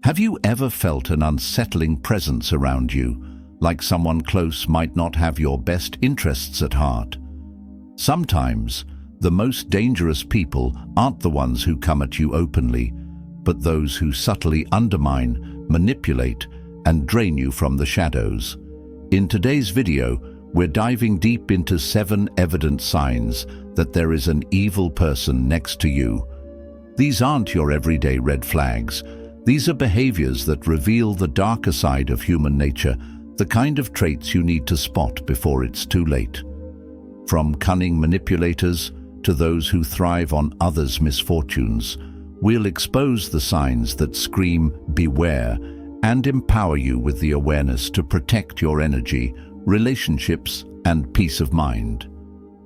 Have you ever felt an unsettling presence around you, like someone close might not have your best interests at heart? Sometimes, the most dangerous people aren't the ones who come at you openly, but those who subtly undermine, manipulate, and drain you from the shadows. In today's video, we're diving deep into 7 evident signs that there is an evil person next to you. These aren't your everyday red flags. These are behaviors that reveal the darker side of human nature, the kind of traits you need to spot before it's too late. From cunning manipulators to those who thrive on others' misfortunes, we'll expose the signs that scream, "Beware," and empower you with the awareness to protect your energy, relationships, and peace of mind.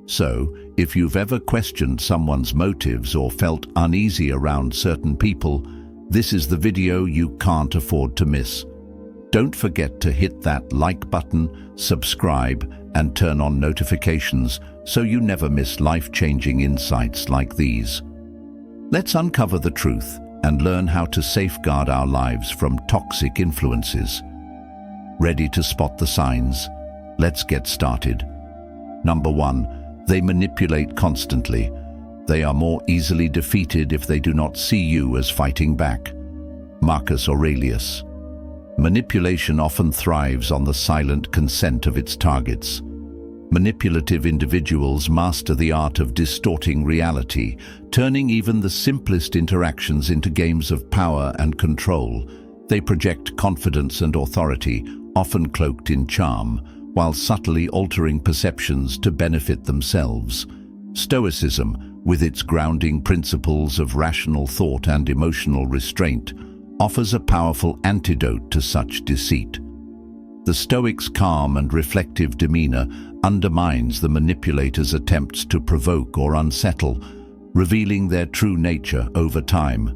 So, if you've ever questioned someone's motives or felt uneasy around certain people, this is the video you can't afford to miss. Don't forget to hit that like button, subscribe, and turn on notifications so you never miss life-changing insights like these. Let's uncover the truth and learn how to safeguard our lives from toxic influences. Ready to spot the signs? Let's get started. Number 1. They manipulate constantly. They are more easily defeated if they do not see you as fighting back. Marcus Aurelius. Manipulation often thrives on the silent consent of its targets. Manipulative individuals master the art of distorting reality, turning even the simplest interactions into games of power and control. They project confidence and authority, often cloaked in charm, while subtly altering perceptions to benefit themselves. Stoicism, with its grounding principles of rational thought and emotional restraint, offers a powerful antidote to such deceit. The Stoics' calm and reflective demeanor undermines the manipulator's attempts to provoke or unsettle, revealing their true nature over time.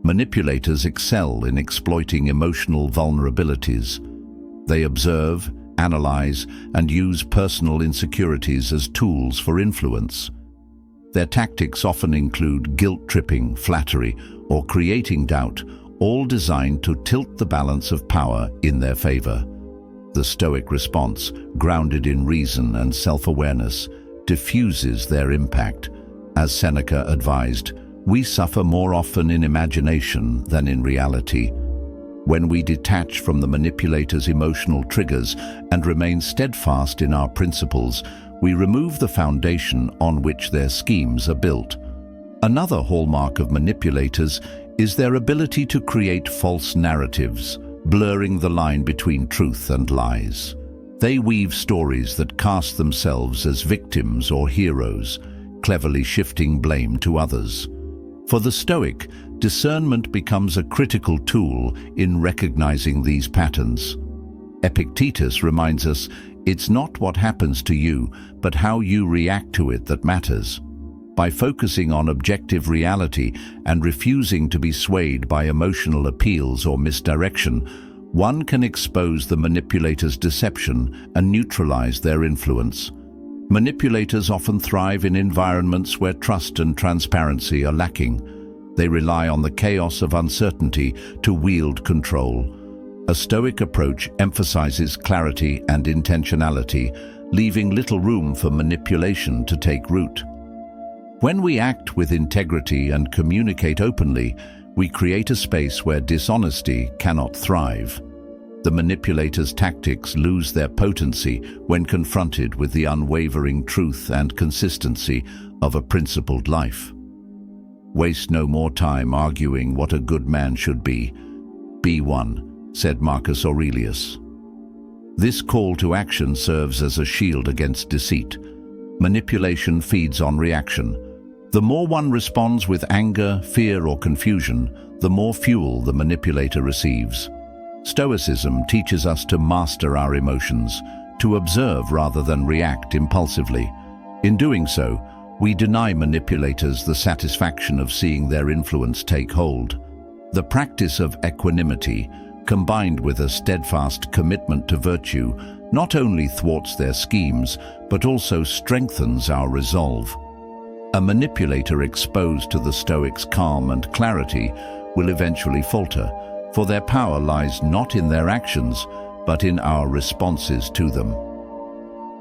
Manipulators excel in exploiting emotional vulnerabilities. They observe, analyze, and use personal insecurities as tools for influence. Their tactics often include guilt-tripping, flattery, or creating doubt, all designed to tilt the balance of power in their favor. The Stoic response, grounded in reason and self-awareness, diffuses their impact. As Seneca advised, we suffer more often in imagination than in reality. When we detach from the manipulator's emotional triggers and remain steadfast in our principles, we remove the foundation on which their schemes are built. Another hallmark of manipulators is their ability to create false narratives, blurring the line between truth and lies. They weave stories that cast themselves as victims or heroes, cleverly shifting blame to others. For the Stoic, discernment becomes a critical tool in recognizing these patterns. Epictetus reminds us, it's not what happens to you, but how you react to it that matters. By focusing on objective reality and refusing to be swayed by emotional appeals or misdirection, one can expose the manipulator's deception and neutralize their influence. Manipulators often thrive in environments where trust and transparency are lacking. They rely on the chaos of uncertainty to wield control. A Stoic approach emphasizes clarity and intentionality, leaving little room for manipulation to take root. When we act with integrity and communicate openly, we create a space where dishonesty cannot thrive. The manipulator's tactics lose their potency when confronted with the unwavering truth and consistency of a principled life. Waste no more time arguing what a good man should be. Be one, said Marcus Aurelius. This call to action serves as a shield against deceit. Manipulation feeds on reaction. The more one responds with anger, fear, or confusion, the more fuel the manipulator receives. Stoicism teaches us to master our emotions, to observe rather than react impulsively. In doing so, we deny manipulators the satisfaction of seeing their influence take hold. The practice of equanimity, combined with a steadfast commitment to virtue, not only thwarts their schemes, but also strengthens our resolve. A manipulator exposed to the Stoics' calm and clarity will eventually falter, for their power lies not in their actions, but in our responses to them.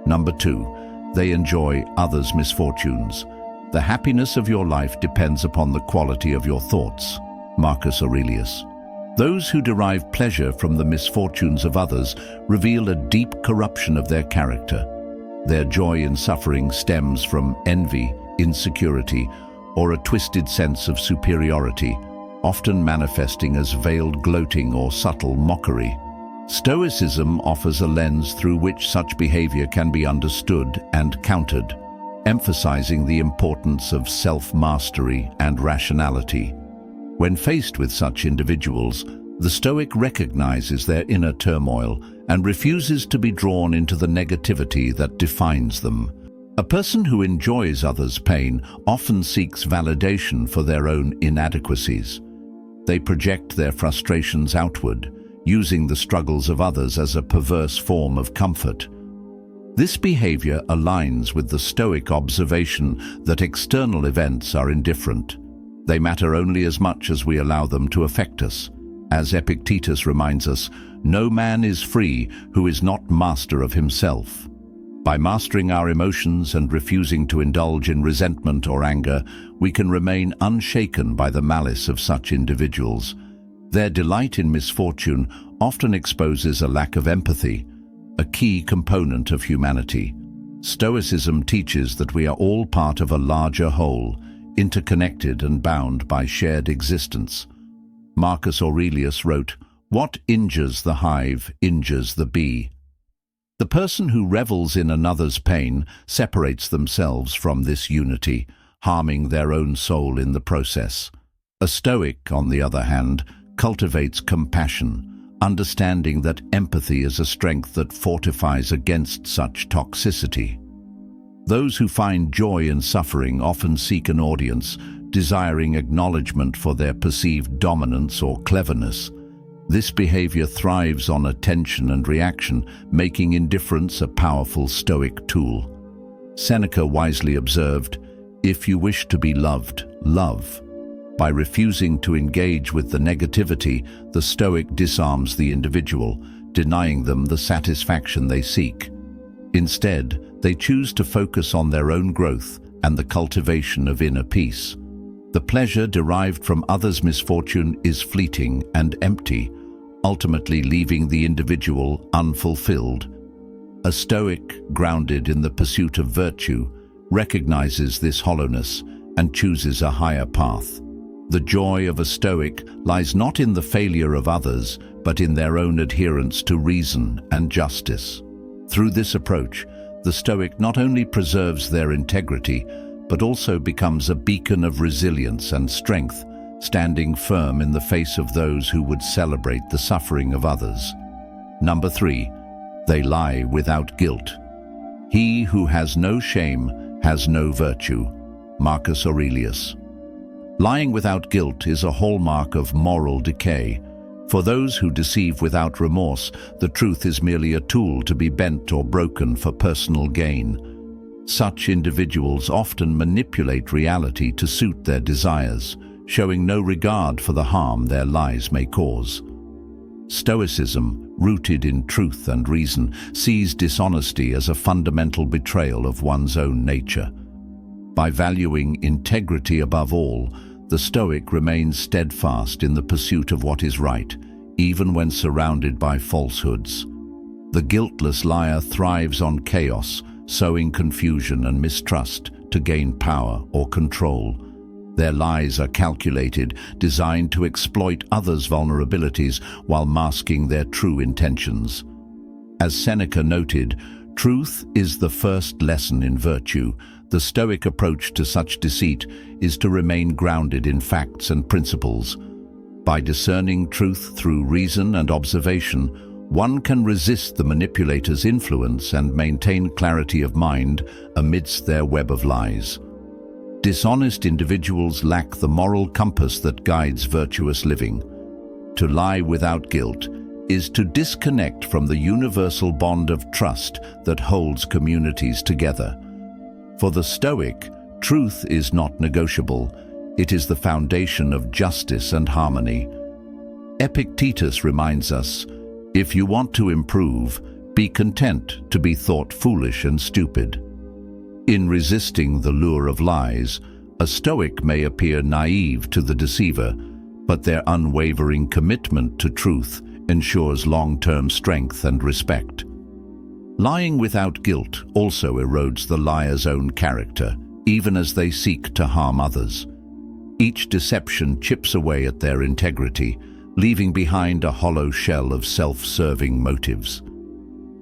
Number 2, they enjoy others' misfortunes. The happiness of your life depends upon the quality of your thoughts. Marcus Aurelius. Those who derive pleasure from the misfortunes of others reveal a deep corruption of their character. Their joy in suffering stems from envy, insecurity, or a twisted sense of superiority, often manifesting as veiled gloating or subtle mockery. Stoicism offers a lens through which such behavior can be understood and countered, emphasizing the importance of self-mastery and rationality. When faced with such individuals, the Stoic recognizes their inner turmoil and refuses to be drawn into the negativity that defines them. A person who enjoys others' pain often seeks validation for their own inadequacies. They project their frustrations outward, using the struggles of others as a perverse form of comfort. This behavior aligns with the Stoic observation that external events are indifferent. They matter only as much as we allow them to affect us. As Epictetus reminds us, no man is free who is not master of himself. By mastering our emotions and refusing to indulge in resentment or anger, we can remain unshaken by the malice of such individuals. Their delight in misfortune often exposes a lack of empathy, a key component of humanity. Stoicism teaches that we are all part of a larger whole, interconnected and bound by shared existence. Marcus Aurelius wrote, "What injures the hive injures the bee." The person who revels in another's pain separates themselves from this unity, harming their own soul in the process. A Stoic, on the other hand, cultivates compassion, understanding that empathy is a strength that fortifies against such toxicity. Those who find joy in suffering often seek an audience, desiring acknowledgement for their perceived dominance or cleverness. This behavior thrives on attention and reaction, making indifference a powerful Stoic tool. Seneca wisely observed, "If you wish to be loved, love." By refusing to engage with the negativity, the Stoic disarms the individual, denying them the satisfaction they seek. Instead, they choose to focus on their own growth and the cultivation of inner peace. The pleasure derived from others' misfortune is fleeting and empty, ultimately leaving the individual unfulfilled. A Stoic, grounded in the pursuit of virtue, recognizes this hollowness and chooses a higher path. The joy of a Stoic lies not in the failure of others, but in their own adherence to reason and justice. Through this approach, the Stoic not only preserves their integrity, but also becomes a beacon of resilience and strength, standing firm in the face of those who would celebrate the suffering of others. Number 3, they lie without guilt. He who has no shame has no virtue. Marcus Aurelius. Lying without guilt is a hallmark of moral decay. For those who deceive without remorse, the truth is merely a tool to be bent or broken for personal gain. Such individuals often manipulate reality to suit their desires, showing no regard for the harm their lies may cause. Stoicism, rooted in truth and reason, sees dishonesty as a fundamental betrayal of one's own nature. By valuing integrity above all, the Stoic remains steadfast in the pursuit of what is right, even when surrounded by falsehoods. The guiltless liar thrives on chaos, sowing confusion and mistrust to gain power or control. Their lies are calculated, designed to exploit others' vulnerabilities while masking their true intentions. As Seneca noted, truth is the first lesson in virtue. The Stoic approach to such deceit is to remain grounded in facts and principles. By discerning truth through reason and observation, one can resist the manipulator's influence and maintain clarity of mind amidst their web of lies. Dishonest individuals lack the moral compass that guides virtuous living. To lie without guilt is to disconnect from the universal bond of trust that holds communities together. For the Stoic, truth is not negotiable. It is the foundation of justice and harmony. Epictetus reminds us, if you want to improve, be content to be thought foolish and stupid. In resisting the lure of lies, a Stoic may appear naive to the deceiver, but their unwavering commitment to truth ensures long-term strength and respect. Lying without guilt also erodes the liar's own character, even as they seek to harm others. Each deception chips away at their integrity, leaving behind a hollow shell of self-serving motives.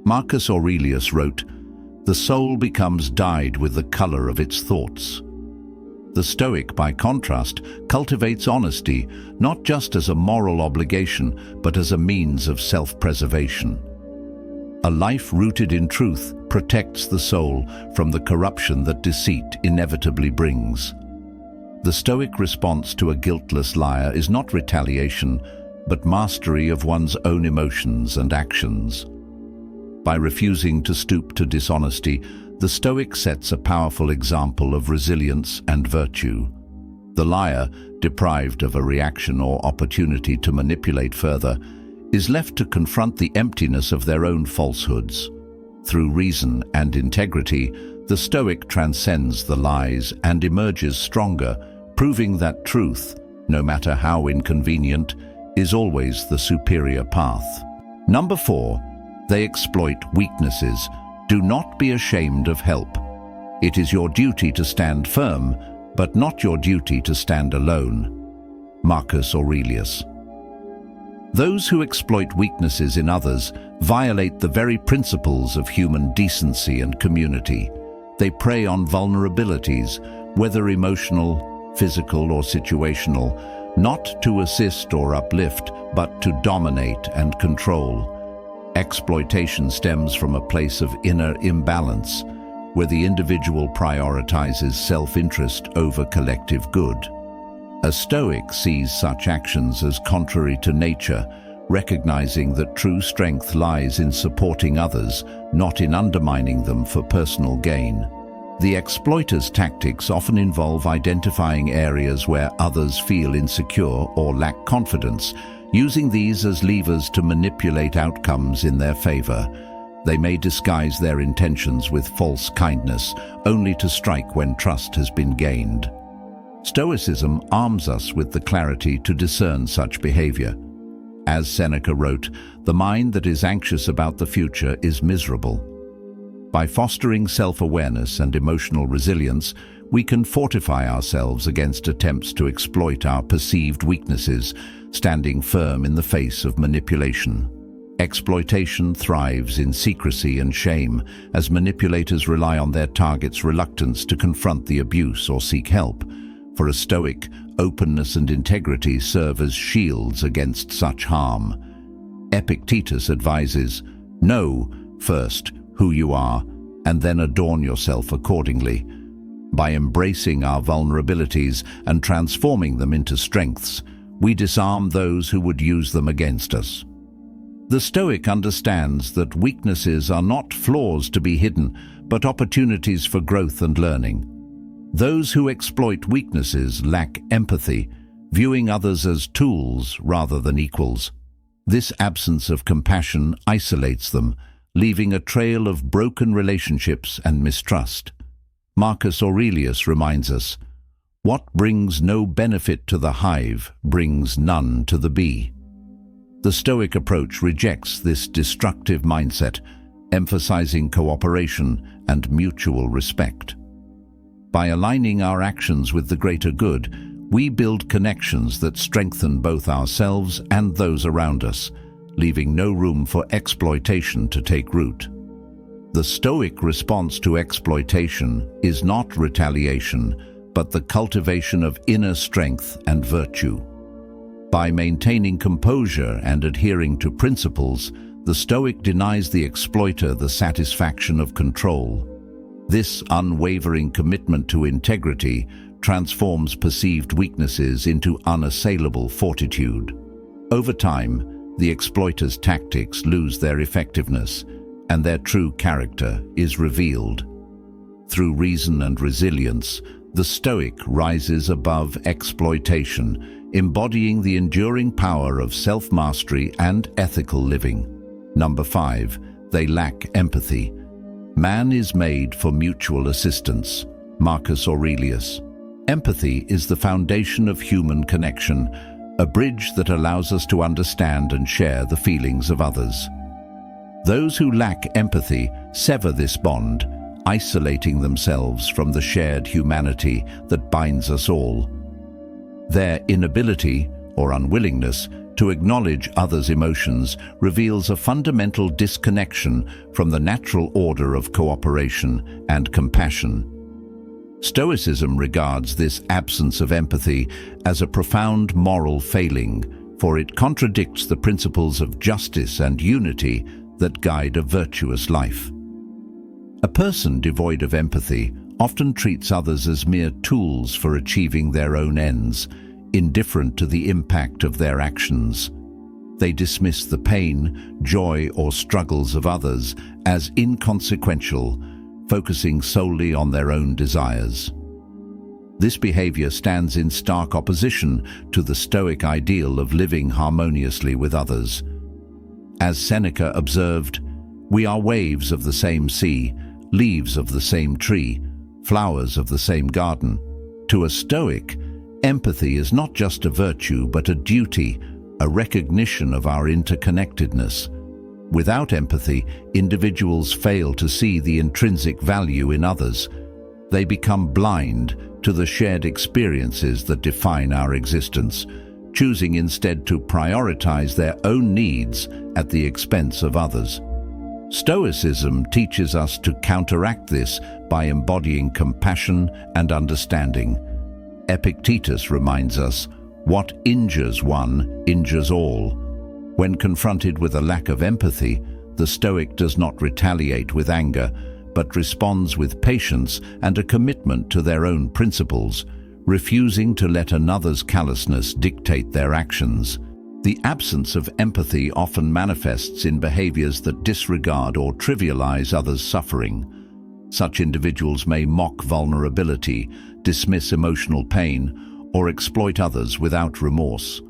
Marcus Aurelius wrote, "The soul becomes dyed with the color of its thoughts." The Stoic, by contrast, cultivates honesty, not just as a moral obligation, but as a means of self-preservation. A life rooted in truth protects the soul from the corruption that deceit inevitably brings. The Stoic response to a guiltless liar is not retaliation, but mastery of one's own emotions and actions. By refusing to stoop to dishonesty, the Stoic sets a powerful example of resilience and virtue. The liar, deprived of a reaction or opportunity to manipulate further, is left to confront the emptiness of their own falsehoods. Through reason and integrity, the Stoic transcends the lies and emerges stronger, proving that truth, no matter how inconvenient, is always the superior path. Number 4, they exploit weaknesses. Do not be ashamed of help. It is your duty to stand firm, but not your duty to stand alone. Marcus Aurelius. Those who exploit weaknesses in others violate the very principles of human decency and community. They prey on vulnerabilities, whether emotional, physical, or situational, not to assist or uplift, but to dominate and control. Exploitation stems from a place of inner imbalance, where the individual prioritizes self-interest over collective good. A Stoic sees such actions as contrary to nature, recognizing that true strength lies in supporting others, not in undermining them for personal gain. The exploiter's tactics often involve identifying areas where others feel insecure or lack confidence, using these as levers to manipulate outcomes in their favor. They may disguise their intentions with false kindness, only to strike when trust has been gained. Stoicism arms us with the clarity to discern such behavior. As Seneca wrote, "The mind that is anxious about the future is miserable." By fostering self-awareness and emotional resilience, we can fortify ourselves against attempts to exploit our perceived weaknesses, standing firm in the face of manipulation. Exploitation thrives in secrecy and shame, as manipulators rely on their target's reluctance to confront the abuse or seek help. For a Stoic, openness and integrity serve as shields against such harm. Epictetus advises, "Know, first, who you are, and then adorn yourself accordingly." By embracing our vulnerabilities and transforming them into strengths, we disarm those who would use them against us. The Stoic understands that weaknesses are not flaws to be hidden, but opportunities for growth and learning. Those who exploit weaknesses lack empathy, viewing others as tools rather than equals. This absence of compassion isolates them, leaving a trail of broken relationships and mistrust. Marcus Aurelius reminds us, "What brings no benefit to the hive brings none to the bee." The Stoic approach rejects this destructive mindset, emphasizing cooperation and mutual respect. By aligning our actions with the greater good, we build connections that strengthen both ourselves and those around us, leaving no room for exploitation to take root. The Stoic response to exploitation is not retaliation, but the cultivation of inner strength and virtue. By maintaining composure and adhering to principles, the Stoic denies the exploiter the satisfaction of control. This unwavering commitment to integrity transforms perceived weaknesses into unassailable fortitude. Over time, the exploiter's tactics lose their effectiveness, and their true character is revealed. Through reason and resilience, The Stoic rises above exploitation, embodying the enduring power of self-mastery and ethical living. Number 5. They lack empathy. Man is made for mutual assistance. Marcus Aurelius. Empathy is the foundation of human connection, a bridge that allows us to understand and share the feelings of others. Those who lack empathy sever this bond, isolating themselves from the shared humanity that binds us all. Their inability or unwillingness to acknowledge others' emotions reveals a fundamental disconnection from the natural order of cooperation and compassion. Stoicism regards this absence of empathy as a profound moral failing, for it contradicts the principles of justice and unity that guide a virtuous life. A person devoid of empathy often treats others as mere tools for achieving their own ends, indifferent to the impact of their actions. They dismiss the pain, joy, or struggles of others as inconsequential, focusing solely on their own desires. This behavior stands in stark opposition to the Stoic ideal of living harmoniously with others. As Seneca observed, "We are waves of the same sea, leaves of the same tree, flowers of the same garden." To a Stoic, empathy is not just a virtue but a duty, a recognition of our interconnectedness. Without empathy, individuals fail to see the intrinsic value in others. They become blind to the shared experiences that define our existence, choosing instead to prioritize their own needs at the expense of others. Stoicism teaches us to counteract this by embodying compassion and understanding. Epictetus reminds us, "What injures one injures all." When confronted with a lack of empathy, the Stoic does not retaliate with anger, but responds with patience and a commitment to their own principles, refusing to let another's callousness dictate their actions. The absence of empathy often manifests in behaviors that disregard or trivialize others' suffering. Such individuals may mock vulnerability, dismiss emotional pain, or exploit others without remorse.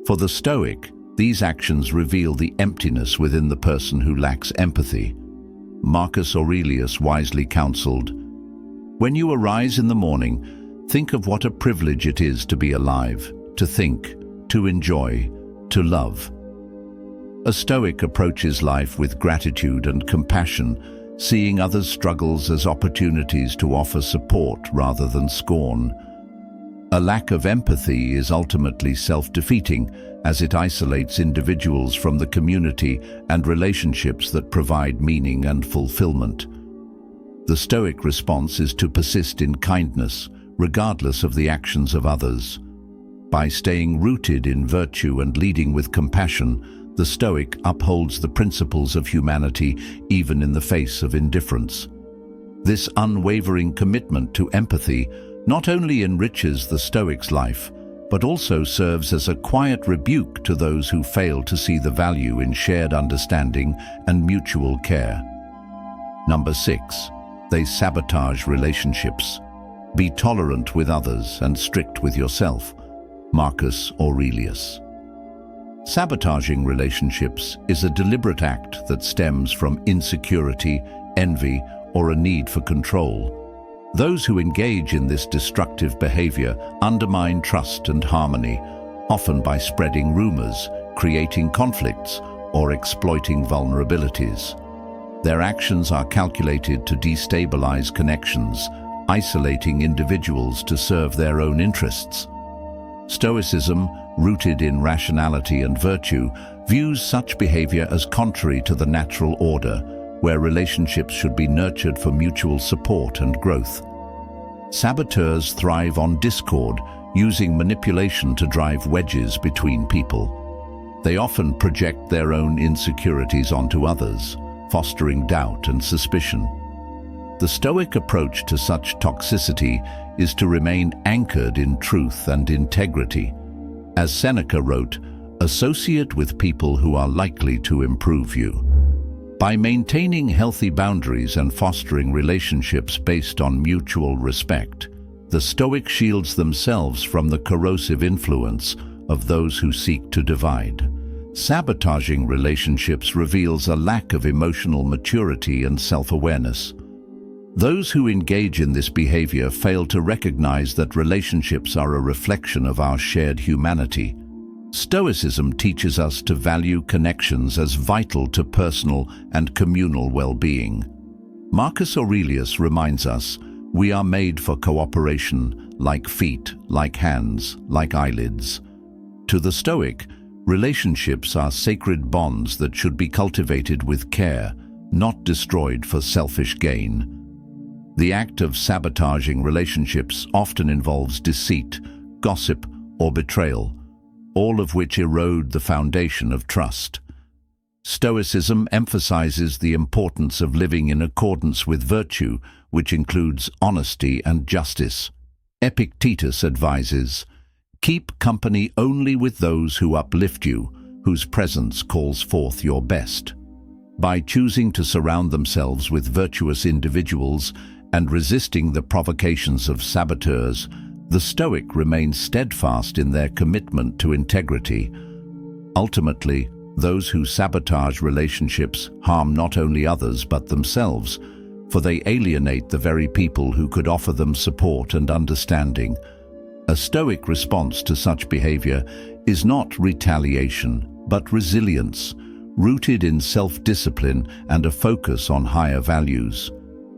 For the Stoic, these actions reveal the emptiness within the person who lacks empathy. Marcus Aurelius wisely counseled, "When you arise in the morning, think of what a privilege it is to be alive, to think, to enjoy, to love." A Stoic approaches life with gratitude and compassion, seeing others' struggles as opportunities to offer support rather than scorn. A lack of empathy is ultimately self-defeating, as it isolates individuals from the community and relationships that provide meaning and fulfillment. The Stoic response is to persist in kindness, regardless of the actions of others. By staying rooted in virtue and leading with compassion, the Stoic upholds the principles of humanity even in the face of indifference. This unwavering commitment to empathy not only enriches the Stoic's life, but also serves as a quiet rebuke to those who fail to see the value in shared understanding and mutual care. Number 6. They sabotage relationships. Be tolerant with others and strict with yourself. Marcus Aurelius. Sabotaging relationships is a deliberate act that stems from insecurity, envy, or a need for control. Those who engage in this destructive behavior undermine trust and harmony, often by spreading rumors, creating conflicts, or exploiting vulnerabilities. Their actions are calculated to destabilize connections, isolating individuals to serve their own interests. Stoicism, rooted in rationality and virtue, views such behavior as contrary to the natural order, where relationships should be nurtured for mutual support and growth. Saboteurs thrive on discord, using manipulation to drive wedges between people. They often project their own insecurities onto others, fostering doubt and suspicion. The Stoic approach to such toxicity is to remain anchored in truth and integrity. As Seneca wrote, "Associate with people who are likely to improve you." By maintaining healthy boundaries and fostering relationships based on mutual respect, The Stoic shields themselves from the corrosive influence of those who seek to divide. Sabotaging relationships reveals a lack of emotional maturity and self-awareness. Those who engage in this behavior fail to recognize that relationships are a reflection of our shared humanity. Stoicism teaches us to value connections as vital to personal and communal well-being. Marcus Aurelius reminds us, we are made for cooperation, like feet, like hands, like eyelids. To the Stoic, relationships are sacred bonds that should be cultivated with care, not destroyed for selfish gain. The act of sabotaging relationships often involves deceit, gossip, or betrayal, all of which erode the foundation of trust. Stoicism emphasizes the importance of living in accordance with virtue, which includes honesty and justice. Epictetus advises, keep company only with those who uplift you, whose presence calls forth your best. By choosing to surround themselves with virtuous individuals and resisting the provocations of saboteurs, the Stoic remain steadfast in their commitment to integrity. Ultimately, those who sabotage relationships harm not only others but themselves, for they alienate the very people who could offer them support and understanding. A Stoic response to such behavior is not retaliation, but resilience, rooted in self-discipline and a focus on higher values.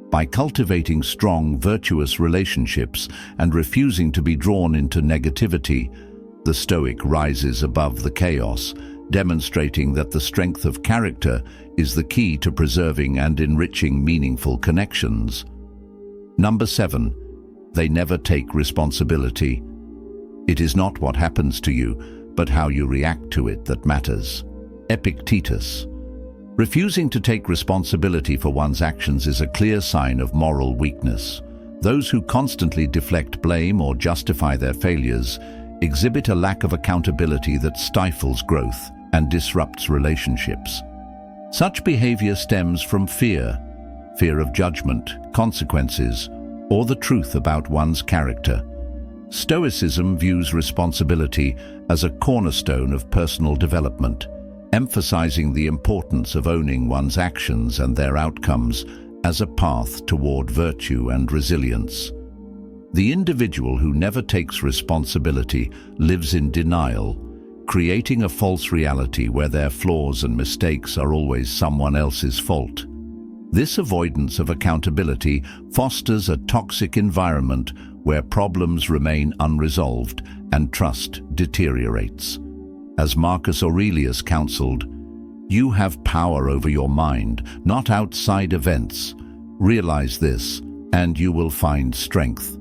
By cultivating strong, virtuous relationships and refusing to be drawn into negativity, the Stoic rises above the chaos, demonstrating that the strength of character is the key to preserving and enriching meaningful connections. Number 7. They never take responsibility. It is not what happens to you, but how you react to it that matters. Epictetus. Refusing to take responsibility for one's actions is a clear sign of moral weakness. Those who constantly deflect blame or justify their failures exhibit a lack of accountability that stifles growth and disrupts relationships. Such behavior stems from fear of judgment, consequences, or the truth about one's character. Stoicism views responsibility as a cornerstone of personal development, emphasizing the importance of owning one's actions and their outcomes as a path toward virtue and resilience. The individual who never takes responsibility lives in denial, creating a false reality where their flaws and mistakes are always someone else's fault. This avoidance of accountability fosters a toxic environment where problems remain unresolved and trust deteriorates. As Marcus Aurelius counseled, you have power over your mind, not outside events. Realize this, and you will find strength.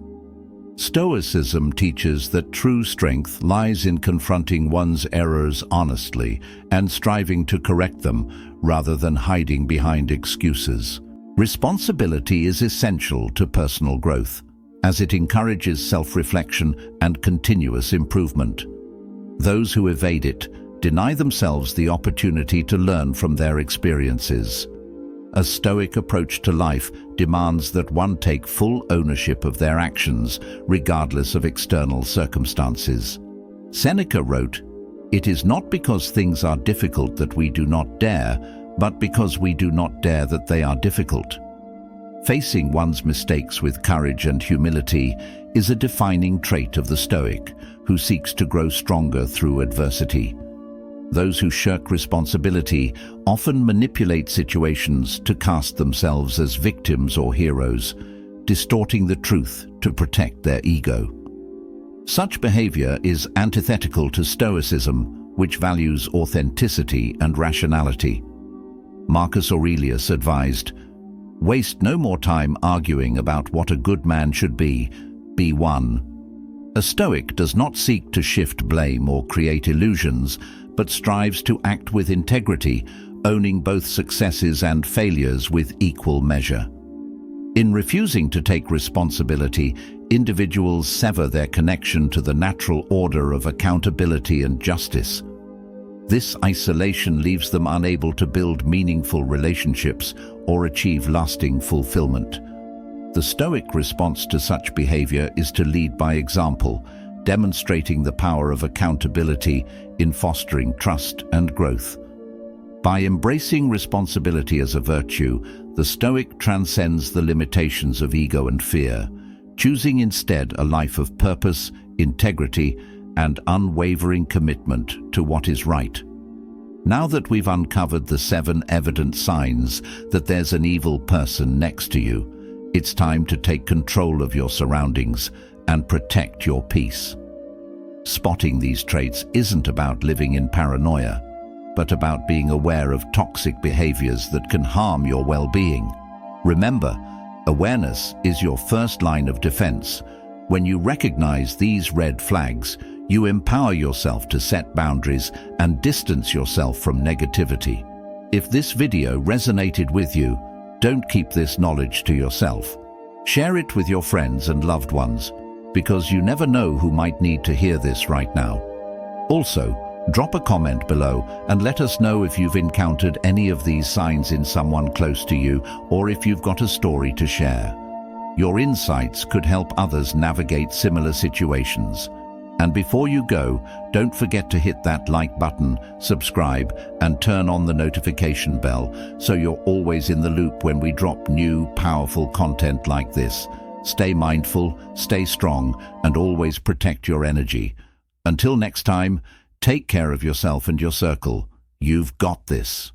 Stoicism teaches that true strength lies in confronting one's errors honestly and striving to correct them rather than hiding behind excuses. Responsibility is essential to personal growth, as it encourages self-reflection and continuous improvement. Those who evade it deny themselves the opportunity to learn from their experiences. A Stoic approach to life demands that one take full ownership of their actions, regardless of external circumstances. Seneca wrote, "It is not because things are difficult that we do not dare, but because we do not dare that they are difficult." Facing one's mistakes with courage and humility is a defining trait of the Stoic, who seeks to grow stronger through adversity. Those who shirk responsibility often manipulate situations to cast themselves as victims or heroes, distorting the truth to protect their ego. Such behavior is antithetical to Stoicism, which values authenticity and rationality. Marcus Aurelius advised, "Waste no more time arguing about what a good man should be one." A Stoic does not seek to shift blame or create illusions, but strives to act with integrity, owning both successes and failures with equal measure. In refusing to take responsibility, individuals sever their connection to the natural order of accountability and justice. This isolation leaves them unable to build meaningful relationships or achieve lasting fulfillment. The Stoic response to such behavior is to lead by example, demonstrating the power of accountability in fostering trust and growth. By embracing responsibility as a virtue, the Stoic transcends the limitations of ego and fear, choosing instead a life of purpose, integrity, and unwavering commitment to what is right. Now that we've uncovered the 7 evident signs that there's an evil person next to you, it's time to take control of your surroundings and protect your peace. Spotting these traits isn't about living in paranoia, but about being aware of toxic behaviors that can harm your well-being. Remember, awareness is your first line of defense. When you recognize these red flags, you empower yourself to set boundaries and distance yourself from negativity. If this video resonated with you, don't keep this knowledge to yourself. Share it with your friends and loved ones, because you never know who might need to hear this right now. Also, drop a comment below and let us know if you've encountered any of these signs in someone close to you, or if you've got a story to share. Your insights could help others navigate similar situations. And before you go, don't forget to hit that like button, subscribe, and turn on the notification bell so you're always in the loop when we drop new, powerful content like this. Stay mindful, stay strong, and always protect your energy. Until next time, take care of yourself and your circle. You've got this.